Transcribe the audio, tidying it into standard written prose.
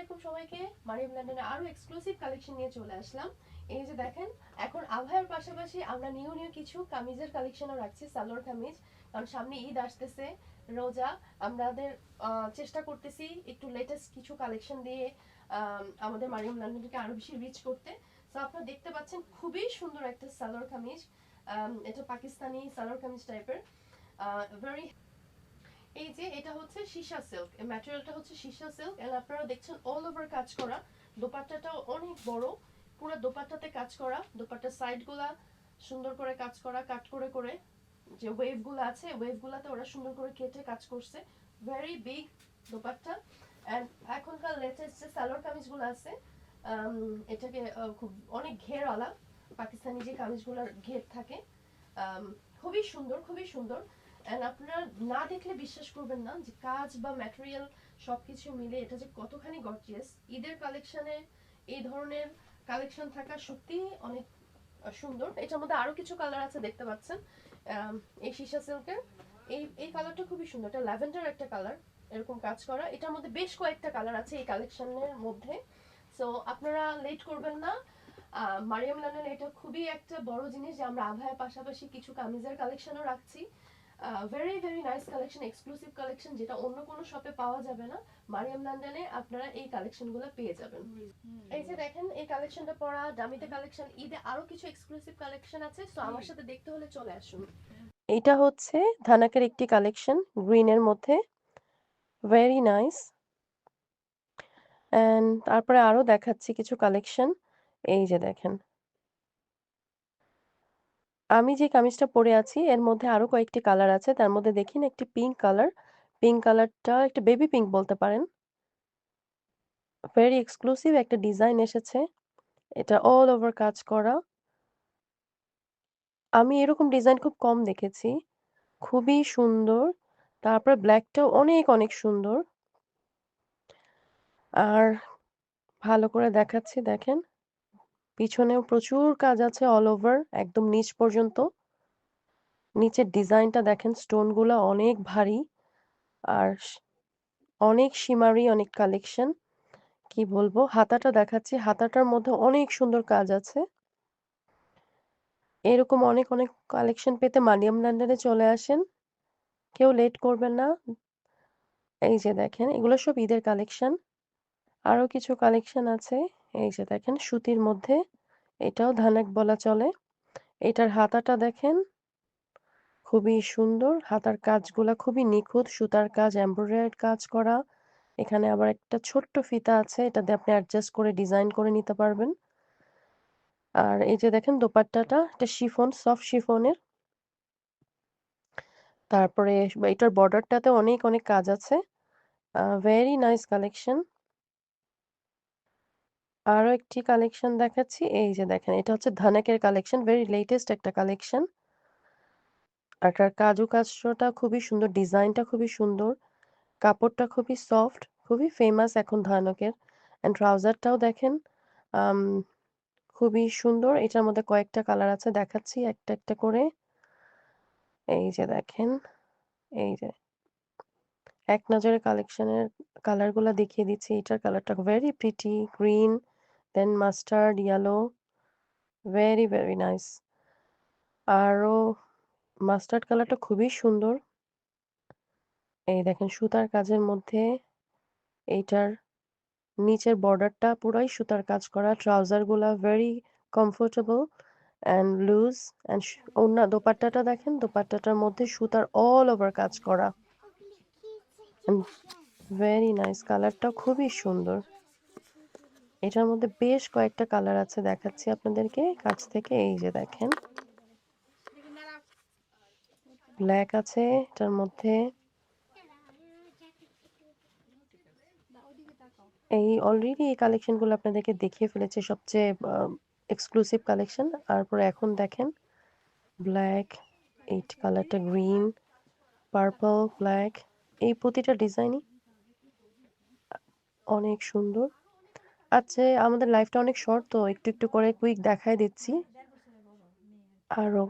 আলাইকুম সবাইকে। মারিয়াম লন্ডনে আরো এক্সক্লুসিভ কালেকশন নিয়ে চলে আসলাম। এই যে দেখেন, এখন আভায়ার পাশাপাশি আমরা নিউ কিছু কামিজের কালেকশনও রাখছি, সালোয়ার কামিজ। কারণ সামনে ঈদ আসতেছে, রোজা। আমাদের চেষ্টা করতেছি একটু লেটেস্ট কিছু কালেকশন দিয়ে আমাদের মারিয়াম লন্ডনকে আরো বেশি রিচ করতে। তো আপনারা দেখতে পাচ্ছেন খুবই সুন্দর একটা সালোয়ার কামিজ। এটা পাকিস্তানি সালোয়ার কামিজ টাইপের, ভেরি। এই যে এটা হচ্ছে সীসা সিল্ক, এই ম্যাটেরিয়ালটা হচ্ছে সীসা সিল্ক। এন্ড আপনারা দেখছেন অল ওভার কাজ করা। দোপাট্টাটাও অনেক বড়, পুরো দোপাট্টাতে কাজ করা। দোপাট্টার সাইডগুলা সুন্দর করে কাজ করা, কাট করে করে। যে ওয়েভগুলো আছে, ওয়েভগুলোতে ওরা সুন্দর করে কেটে কাজ করছে। Very big dupatta. এন্ড এখনকার লেটেস্ট যে সালোয়ার কামিজগুলো আছে, এটাকে খুব অনেক ঘেরওয়ালা, পাকিস্তানি যে কামিজগুলোর ঘের থাকে, খুবই সুন্দর, খুবই সুন্দর। এন্ড আপনারা না দেখলে বিশ্বাস করবেন না যে কাজ বা ম্যাটেরিয়াল সবকিছু মিলে এটা যে কতখানি গর্জিয়াস। ঈদের কালেকশনে এই ধরনের কালেকশন থাকা সত্যি অনেক সুন্দর। এটার মধ্যে আরো কিছু কালার আছে, দেখতে পাচ্ছেন। এই সীসা সিল্কের এই কালারটা খুবই সুন্দর, এটা ল্যাভেন্ডার একটা কালার, এরকম কাজ করা। এটার মধ্যে বেশ কয়েকটা কালার আছে এই কালেকশনের মধ্যে। সো আপনারা লেট করবেন না। মারিয়াম লন্ডন এটা খুবই একটা বড় জিনিস যে আমরা আভায়ের পাশাপাশি কিছু কামিজের কালেকশনও রাখছি। Very very nice collection, exclusive collection, যেটা অন্য কোনো শপে পাওয়া যাবে না। মারিয়াম লন্ডনে আপনারা এই কালেকশনগুলো পেয়ে যাবেন। এই যে দেখেন, এই কালেকশনটা পরা দামিতে কালেকশন। ঈদে আরো কিছু এক্সক্লুসিভ কালেকশন আছে, সো আমার সাথে দেখতে হলে চলে আসুন। এটা হচ্ছে ধানাকের একটি কালেকশন, গ্রিনের মধ্যে, ভেরি নাইস। এন্ড তারপরে আরো দেখাচ্ছি কিছু কালেকশন। এই যে দেখেন, আমি যে কামিজটা পরে আছি এর মধ্যে আরো কয়েকটি কালার আছে। তার মধ্যে দেখেন একটি পিঙ্ক কালার, পিঙ্ক কালারটা একটা বেবি পিঙ্ক বলতে পারেন। ভেরি এক্সক্লুসিভ একটা ডিজাইন এসেছে, এটা অল ওভার কাজ করা। আমি এরকম ডিজাইন খুব কম দেখেছি, খুবই সুন্দর। তারপর ব্ল্যাকটাও অনেক অনেক সুন্দর। আর ভালো করে দেখাচ্ছি, দেখেন পিছনেও প্রচুর কাজ আছে, অল ওভার একদম নিচ পর্যন্ত। নিচের ডিজাইনটা দেখেন, স্টোনগুলো অনেক ভারী। আর অনেক শিমারি, অনেক কালেকশন। কি বলবো, হাতাটা দেখাচ্ছি, হাতাটার মধ্যে অনেক সুন্দর কাজ আছে। এরকম অনেক অনেক কালেকশন পেতে মারিয়াম লন্ডনে চলে আসেন, কেউ লেট করবেন না। এই যে দেখেন, এগুলো সব ঈদের কালেকশন। আরো কিছু কালেকশন আছে। এই যে দেখেন, সুতির মধ্যে, এটাও ধানাক বলা চলে। এটার হাতাটা দেখেন, খুবই সুন্দর। হাতার কাজগুলা খুবই নিখুঁত, সুতার কাজ, এমব্রয়ডারির কাজ করা। এখানে আবার একটা ছোট্ট ফিতা আছে, এটা দিয়ে আপনি অ্যাডজাস্ট করে ডিজাইন করে নিতে পারবেন। আর এই যে দেখেন দোপাট্টাটা, এটা শিফন, সফট শিফনের। তারপরে এটার বর্ডারটাতে অনেক অনেক কাজ আছে। Very nice collection. আরো একটি কালেকশন দেখাচ্ছি। এই যে দেখেন, এটা হচ্ছে ধানাকের কালেকশন, ভেরি লেটেস্ট একটা কালেকশন। আর এটার কাজটা খুবই সুন্দর, ডিজাইনটা খুবই সুন্দর, কাপড়টা খুবই সফট, খুবই ফেমাস এখন ধানকের। এন্ড ট্রাউজারটাও দেখেন, আম, খুবই সুন্দর। এটার মধ্যে কয়েকটা কালার আছে, দেখাচ্ছি একটা একটা করে। এই যে দেখেন, এই যে এক নজরে কালেকশনের কালারগুলো দেখিয়ে দিচ্ছি। এটার কালারটা very pretty, green, then mustard yellow, very very nice. আরো মাস্টার্ড কালারটা খুবই সুন্দর। এই দেখেন, সুতার কাজের মধ্যে এইটার নিচের বর্ডারটা পুরাই সুতার কাজ করা। ট্রাউজার গুলা very comfortable and loose. And ওড়না দোপাট্টাটা দেখেন, দোপাট্টাটার মধ্যে সুতার অল ওভার কাজ করা। ভেরি নাইস, কালারটা খুবই সুন্দর। এটার মধ্যে বেশ কয়েকটা কালার আছে, দেখাচ্ছি আপনাদেরকে কাছ থেকে। এই যে দেখেন, ব্ল্যাক আছে এটার মধ্যে। এই অলরেডি এই কালেকশনগুলো আপনাদেরকে দেখিয়ে ফেলেছে, সবচেয়ে এক্সক্লুসিভ কালেকশন। তারপরে এখন দেখেন ব্ল্যাক, এই কালারটা গ্রিন, পার্পল, ব্ল্যাক, এই প্রতিটা ডিজাইনই অনেক সুন্দর। আচ্ছা, আমাদের লাইফটা অনেক শর্ট, তো একটু একটু করে কুইক দেখায় দিচ্ছি। আরো